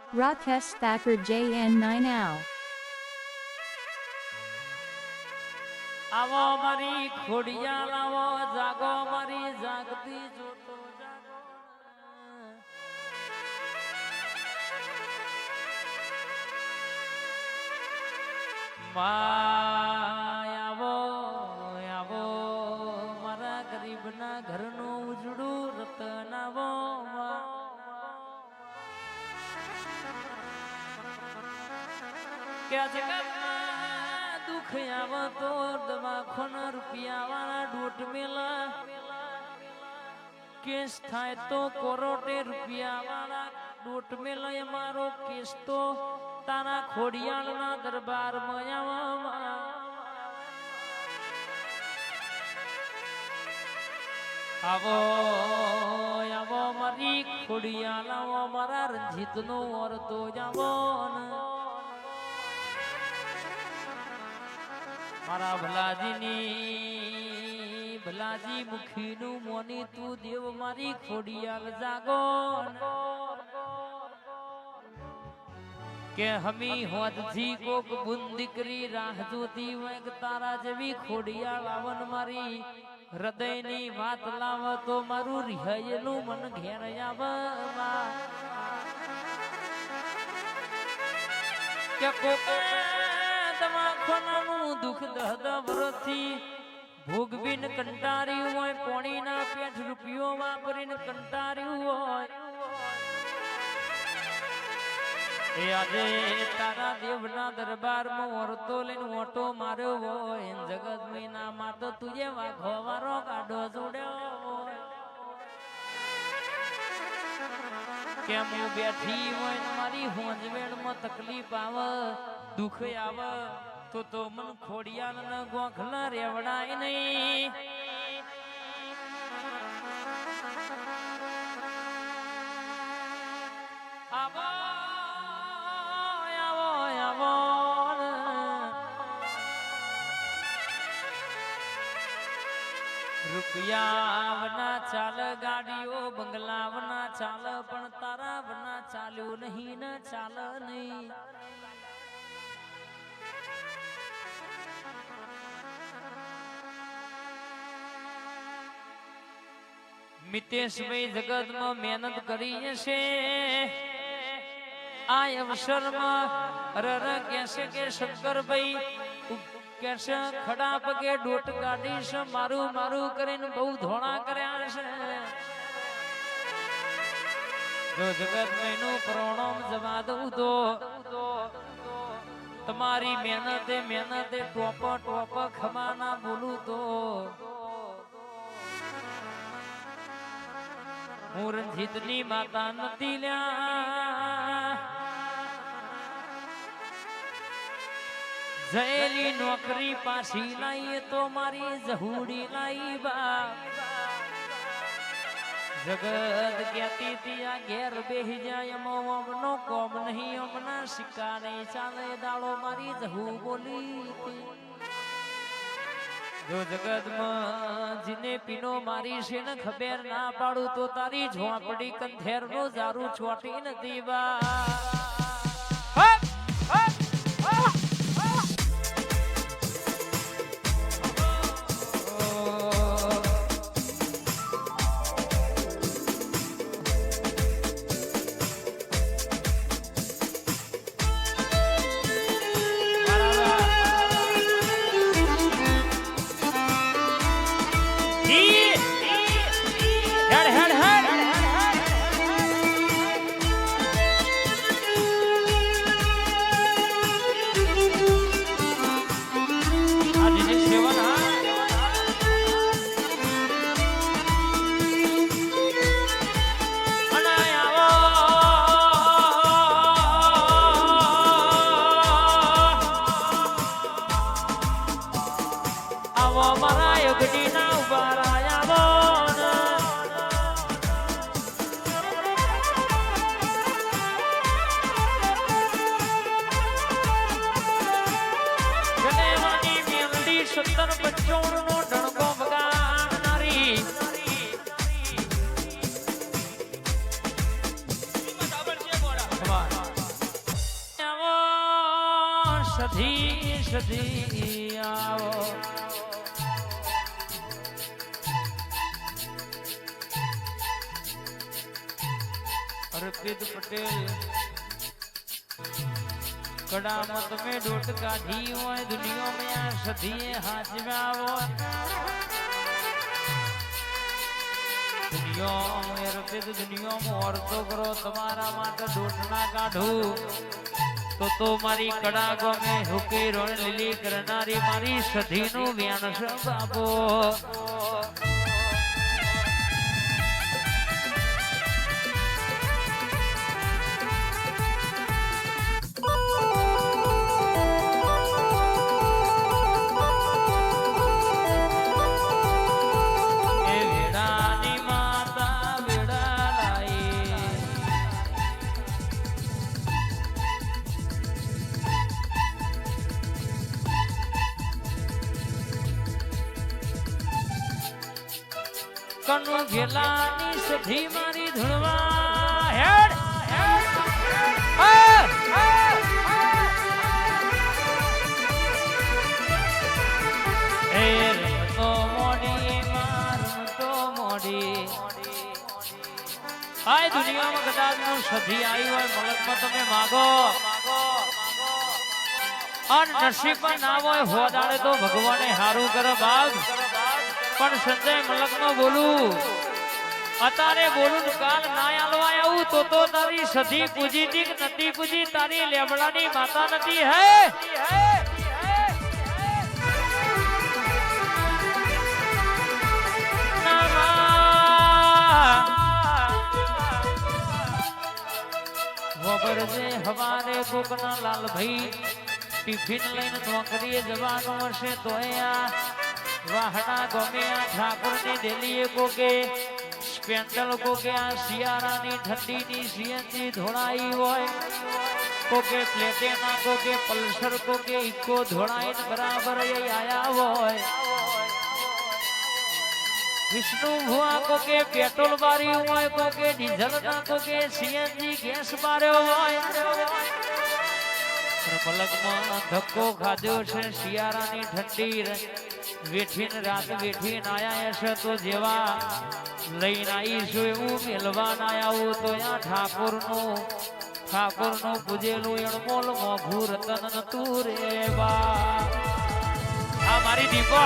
Rakesh Thakur JN9 Ow. આવો મારી ખોડિયાલ આવો જાગો મારી જાગતી જોતો જાગો આવો આવો મારા ગરીબના ઘરનું ઉજળું રતન આવો કે જગતમાં દુઃખ આવો તો દવાખાના રૂપિયા વાળા દોઢ મેલા કેસ થાય તો કરોડે રૂપિયા વાળા દોઢ મેલા મારો કેસ તો તારા ખોડિયાળના દરબારમાં આવવામાં આવો આવો મારી ખોડિયાળ આવો મારા રંજીતનો ઓરતો જાવો મારા ભલાજીની ભલાજી મુખીનું મોની તું દેવ મારી ખોડિયાલ જાગો કે હમી હોદજી કોક બુન દીકરી રાહ જોતી હોય કે તારા જેવી ખોડિયાલ આવન મારી હૃદયની વાત લાવ તો મારું રિહાયેલું મન ઘેર આવવા કે કોક દવાખાનાનું દુઃખ દહદ વરથી ભોગવીન કંટાર્યું હોય પોણીના પેઠ રૂપિયો વાપરીને કંટાર્યું હોય એ આજે તારા દેવના દરબારમાં ઓરતો લઈને ઓટો માર્યો હોય જગત મહિના માં તો તુજે વાઘો વારો ગાડો જોડ્યો હોય કેમ હું બેઠી હોય મારી હોંજવેણમાં તકલીફ આવે દુઃખ આવે તો મન ખોડિયાલ ના ગોખલા રેવડાય નહીં આવો આવો આવો રૂપિયા વના ચાલ ગાડીઓ બંગલા વના ચાલ પણ તારા વના ચાલ્યું નહીં ને ચાલ નહીં મિતેશભાઈ જગતમાં મહેનત કરી છે આ અવસરમાં રર કહેશે કે શંકરભાઈ કહેશે ખડા પગે ડોટ કાઢીશ મારું મારું કરીને બહુ ધોણા કર્યા છે જો જગત મહિનું પ્રણમ જવા દઉં તો તમારી મહેનતે ટોપ ખમાના બોલું તો હું રંજીતની માતા નથી લ્યા જયેલી નોકરી પાછી લાઈએ તો મારી જહુડી લાઈ બા જગત કહેતી હતી આ ઘેર બેહી જાય અમનો કોમ નહીં અમના સિક્કા નહીં ચાલે દાડો મારી જહુ બોલી હતી જો જગતમાં જીને પીનો મારી છે ને ખબર ના પાડું તો તારી ઝોપડી કંથેર નો જારું છોટી નથી બા સધી સધી આવો અર્પિત પટેલ કડામાં તમે ડોટ કાઢી હોય દુનિયામાં આ સધીએ હાચવ્યા હોય દુનિયામાં અર્પિત દુનિયામાં ઓરતો કરો તમારા માટે ડોટ ના કાઢું તો મારી કડા ગમે હુકી રોણ લીલી કરનારી મારી સધીનું વ્યાન છે બાબો કનુ ગેલાની સધી મારી ધૂળવા હેડ એ રમતો મોડી મારમતો મોડી આ દુનિયામાં કદાચ નું સધી આવી હોય મલકમાં તમે માગો અને નસીબમાં ના હોય હોદાડે તો ભગવાને હારું કરે બાગ પણ સંજય મલક નો બોલું અત્યારે બોલું કાલ ના આલવા આવું તો તારી સધી પૂજી દી નથી પૂજી તારી લેબડાની માતા નથી હે વગરજે હવારે કોકના લાલભાઈ ટિફિન લઈને નોકરીએ જવાનું હશે તો વાહના ગમે આ ઠાકોરની દેલીએ કોકે સ્પેન્ડલ કોકે આ શિયાળાની ઠંડીની સીએનજી ધોળાઈ હોય કોકે પ્લેટેના કોકે પલ્સર કોકે ઇકો ધોળાઈને બરાબર આયા હોય વિષ્ણુ ભુવા કોકે પેટ્રોલ બારી હોય કોકે ડીઝલ ના કોકે સીએનજી ગેસ બાર્યો હોય પલકમાં ધક્કો ખાધ્યો છે શિયાળાની ઠંડી વેઠીને રાત વેઠીને આયા હશે તો જેવા લઈને આવીશું એવું મેલવાન આયા તો આ ઠાકોરનું પૂજેલું એણમોલ મોઘું રતન નતું રે બા આ મારી દીપો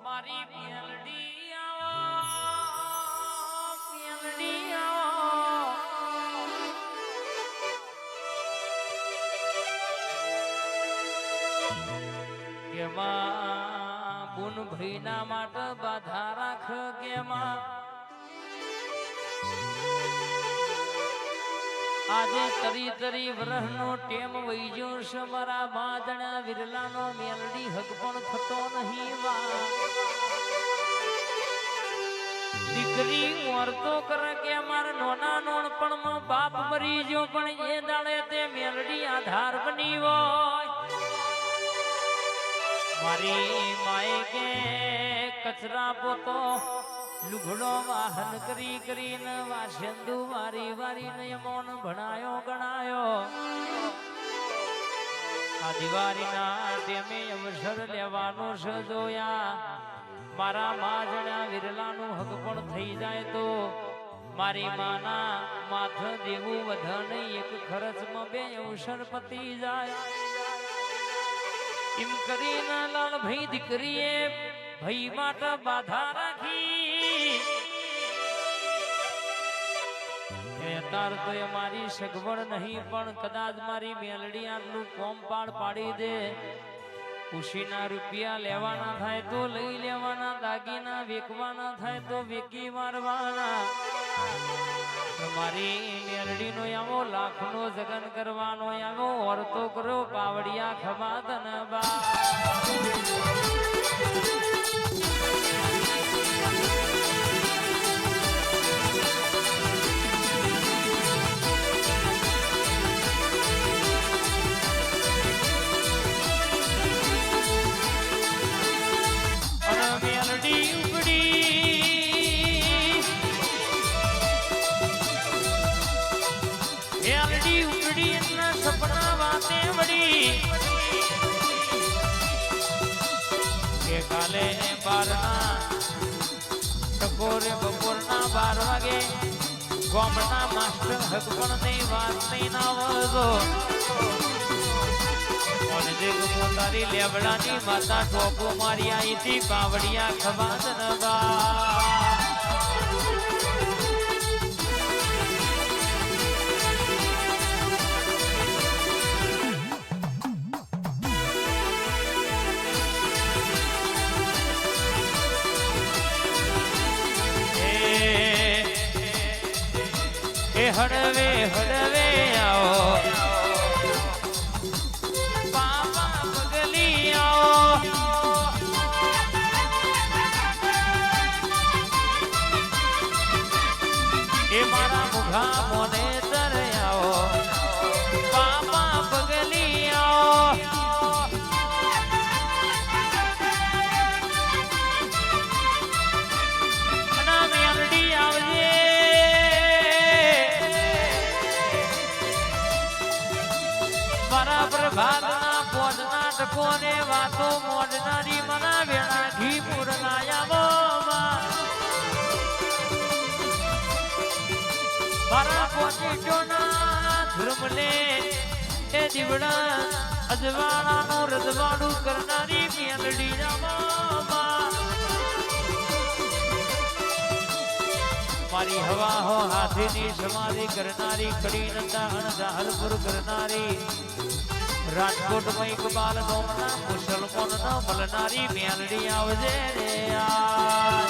મારી મેલડી બુન ભઈના માટે બાધા રાખ કેમાં આજે તરી તરી વ્રહનો ટેમ વઈજો છે મારા બાદણા વિરલાનો મેલડી હક પણ થતો નહીં વા દીકરી વર્તો કરે કે માર નોના નોણપણમાં બાપ મરી ગયો પણ એ દાડે તે મેલડી આધાર બની હોય મારી માએ કે કચરા પોતો લુગડો વાહન કરી કરીને વાસંદુ વારી વારીને મૌન ભણાયો ગણાયો આ દિવાળીના ટેમે અવસર લેવાનો છે જોયા મારા માજણા વિરલાનું હક પણ થઈ જાય તો મારી માના માથ દેવું વધા નહીં એક ખર્ચમાં બે અવસર પતી જાય એમ કરીને લાલ ભાઈ દીકરીએ ભાઈ માટે બાધા રાખી તાર તો મારી સગવડ નહીં પણ કદાચ મારી મેલડી આટલું કોમ પાડી દે ખુશીના રૂપિયા લેવાના થાય તો લઈ લેવાના દાગીના વેકવાના થાય તો વેકી મારવાના મારી મેલડી નો આવો લાખ નો જગન કરવાનો આવો ઓરતો કરો પાવડિયા ખમા ધનબા વડી એના સપના વાતે વડી કે કાલે 12 બપોરના 12 વાગે ગોમના માસ્ટર હકપણ ની વાત નહીં ના વધો અને જે તારી લેબડાની માતા ટોપો મારી આઈથી પાવડિયા ખવાદ નગા હડવે હડવે આવો બાબા પગલી આવો એ મારા મુખા મોને તર આવો બાબા પગલી આવો ના મેલડી આવજે બરાબર ભાગના પોજના ટકોને વાતો મોડનારી મના વેણા ઘી પુરનાયા મારા પોચીટોના ધર્મને એ દીવડા અજવાળાનું રજવાડું કરનારી મેલડી મારી હવા હો હાથીની સમાધિ કરનારી કડી નંદા અણજાહરપુર કરનારી રાજકોટ માં ઇકબાલ નોમના મુસલમાન ન મળનારી મેલડી આવજે રે યાર